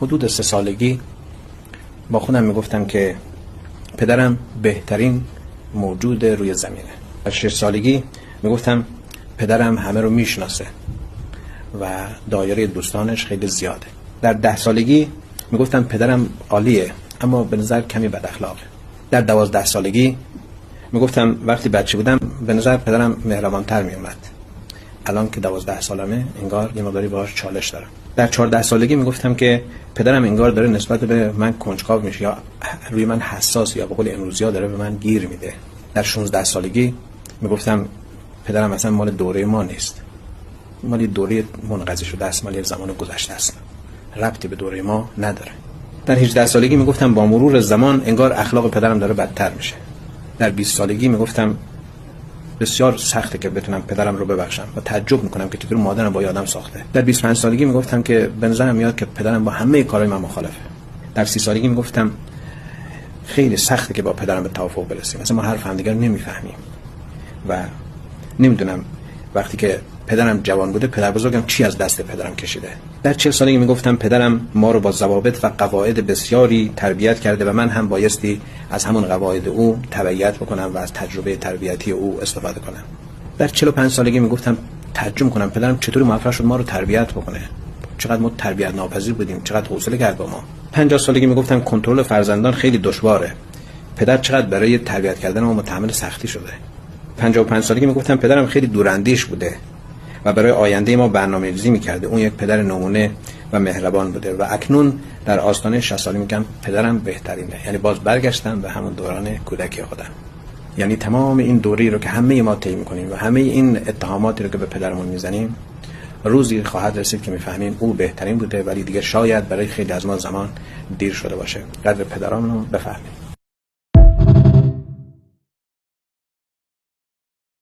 حدود 3 سالگی با خودم میگفتم که پدرم بهترین موجود روی زمینه. در 6 سالگی میگفتم پدرم همه رو میشناسه و دایره دوستانش خیلی زیاده. در 10 سالگی میگفتم پدرم عالیه اما به نظر کمی بد اخلاقه. در 12 سالگی میگفتم وقتی بچه بودم به نظر پدرم مهربانتر میومد. الان که 12 سالمه انگار یه مقداری باهاش چالش دارم. در 14 سالگی میگفتم که پدرم انگار داره نسبت به من کنجکاو میشه یا روی من حساس یا به قول امروزی‌ها داره به من گیر میده. در 16 سالگی میگفتم پدرم اصلا مال دوره ما نیست، مال دوره منقضی شده است، مال زمان گذشته است، ربطی به دوره ما نداره. در 18 سالگی میگفتم با مرور زمان انگار اخلاق پدرم داره بدتر میشه. در 20 سالگی میگفتم بسیار سخته که بتونم پدرم رو ببخشم و تعجب میکنم که چطور مادرم با یادم ساخته. در 25 سالگی میگفتم که به نظرم میاد که پدرم با همه کارهای من مخالفه. در 30 سالگی میگفتم خیلی سخته که با پدرم به توافق برسیم، مثلا ما حرف همدیگر رو نمیفهمیم و نمیدونم وقتی که پدرم جوان بوده پدر بزرگم چی از دست پدرم کشیده. در 40 سالگی میگفتم پدرم ما رو با ضوابط و قواعد بسیاری تربیت کرده و من هم بایستی از همون قواعد او تبعیت بکنم و از تجربه تربیتی او استفاده کنم. در 45 سالگی میگفتم تعجب میکنم پدرم چطوری موفق شد ما رو تربیت بکنه، چقدر ما تربیت ناپذیر بودیم، چقدر حوصله کرد با ما. 50 سالگی میگفتم کنترل فرزندان خیلی دشواره، پدر چقدر برای تربیت کردن ما متحمل سختی شده. 55 سالگی میگفتم پدرم خیلی دوراندیش بوده و برای آینده ما برنامه‌ریزی می‌کرده، اون یک پدر نمونه و مهربان بوده و اکنون در آستانه 60 سالگی میگم پدرم بهترینه. یعنی باز برگشتم به همون دوران کودکی خودم. یعنی تمام این دوری رو که همه ما طی می‌کنیم و همه این اتهاماتی رو که به پدرمون میزنیم روزی خواهد رسید که می‌فهمیم او بهترین بوده، ولی دیگه شاید برای خیلی از ما زمان دیر شده باشه. قدر پدرامون رو بفهمیم.